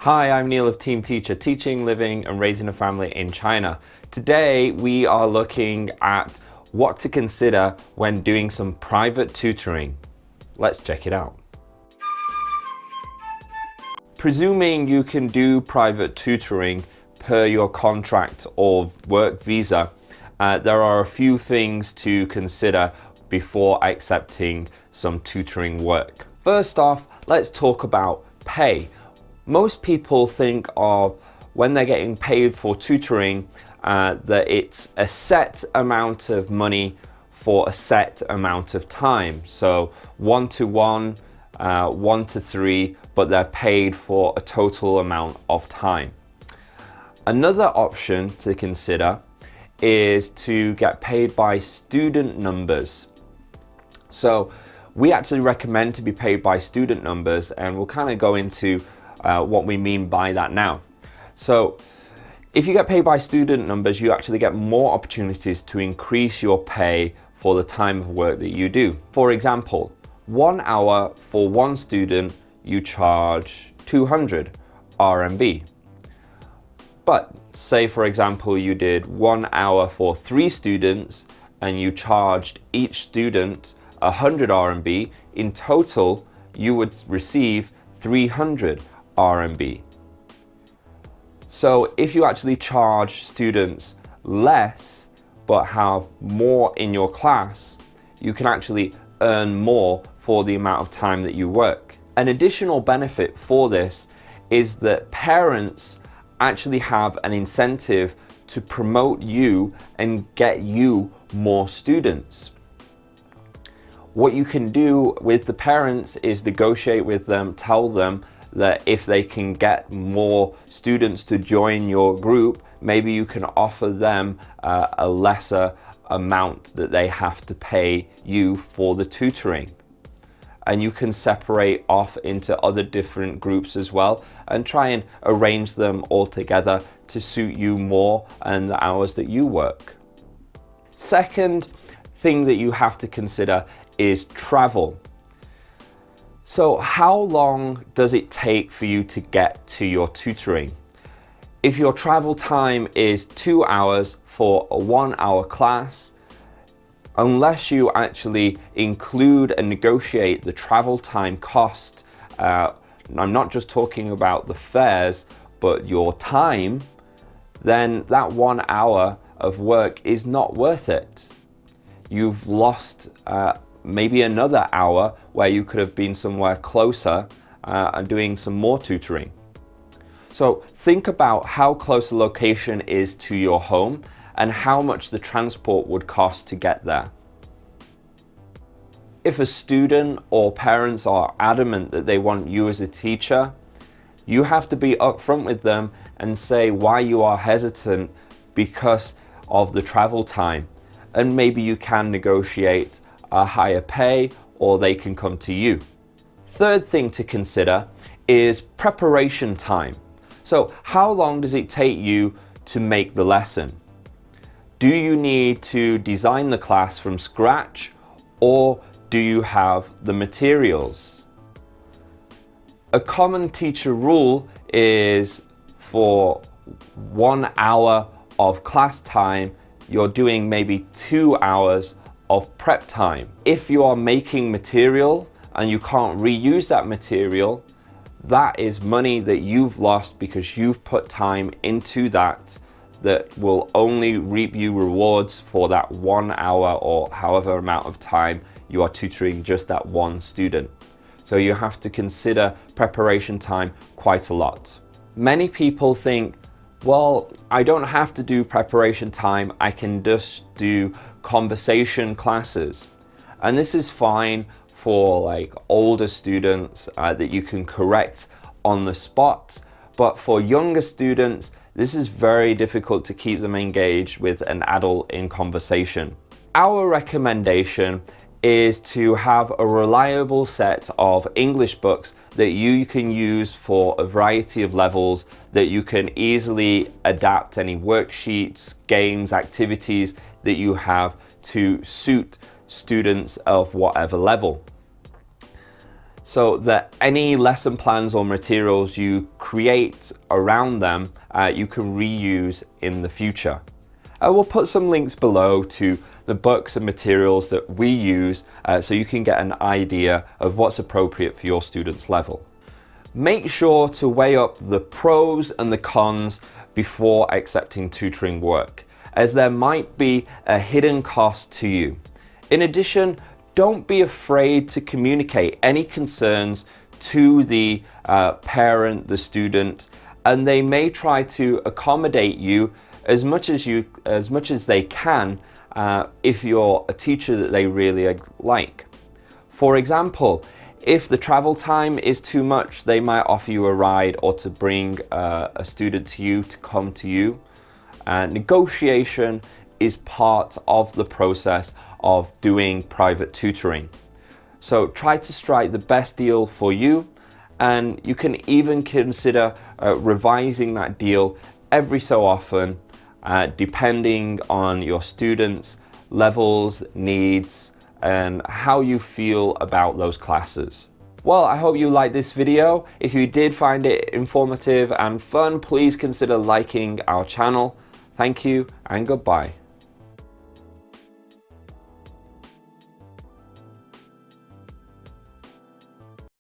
Hi, I'm Neil of Team Teacher, teaching, living and raising a family in China. Today we are looking at what to consider when doing some private tutoring. Let's check it out. Presuming you can do private tutoring per your contract or work visa, there are a few things to consider before accepting some tutoring work. First off, let's talk about pay. Most people think of when they're getting paid for tutoring that it's a set amount of money for a set amount of time. So 1-to-1, 1-to-3, but they're paid for a total amount of time. Another option to consider is to get paid by student numbers. So we actually recommend to be paid by student numbers, and we'll kind of go into what we mean by that now. So if you get paid by student numbers, you actually get more opportunities to increase your pay for the time of work that you do. For example, 1 hour for one student, you charge 200 RMB. But say, for example, you did 1 hour for 3 students and you charged each student 100 RMB. In total, you would receive 300 RMB. So if you actually charge students less but have more in your class, you can actually earn more for the amount of time that you work. An additional benefit for this is that parents actually have an incentive to promote you and get you more students. What you can do with the parents is negotiate with them, tell them that if they can get more students to join your group, maybe you can offer them a lesser amount that they have to pay you for the tutoring. And you can separate off into other different groups as well and try and arrange them all together to suit you more and the hours that you work. Second thing that you have to consider is travel. So how long does it take for you to get to your tutoring? If your travel time is 2 hours for a 1 hour class, unless you actually include and negotiate the travel time cost, I'm not just talking about the fares, but your time, then that 1 hour of work is not worth it. You've lost maybe another hour where you could have been somewhere closer and doing some more tutoring. So think about how close the location is to your home and how much the transport would cost to get there. If a student or parents are adamant that they want you as a teacher, you have to be upfront with them and say why you are hesitant because of the travel time. And maybe you can negotiate a higher pay or they can come to you. Third thing to consider is preparation time. So how long does it take you to make the lesson? Do you need to design the class from scratch or do you have the materials? A common teacher rule is for 1 hour of class time, you're doing maybe 2 hours of prep time. If you are making material and you can't reuse that material, that is money that you've lost because you've put time into that will only reap you rewards for that 1 hour or however amount of time you are tutoring just that one student. So you have to consider preparation time quite a lot. Many people think, well, I don't have to do preparation time, I can just do conversation classes. And this is fine for like older students that you can correct on the spot. But for younger students, this is very difficult to keep them engaged with an adult in conversation. Our recommendation is to have a reliable set of English books that you can use for a variety of levels, that you can easily adapt any worksheets, games, activities that you have to suit students of whatever level. so that any lesson plans or materials you create around them, you can reuse in the future. We'll put some links below to the books and materials that we use so you can get an idea of what's appropriate for your students' level. Make sure to weigh up the pros and the cons before accepting tutoring work, as there might be a hidden cost to you. In addition, don't be afraid to communicate any concerns to the parent, the student, and they may try to accommodate you as much as they can if you're a teacher that they really like. For example, if the travel time is too much, they might offer you a ride or to bring a student to you, to come to you. Negotiation is part of the process of doing private tutoring. So try to strike the best deal for you, and you can even consider revising that deal every so often, depending on your students' levels, needs, and how you feel about those classes. Well, I hope you liked this video. If you did find it informative and fun, please consider liking our channel. Thank you and goodbye.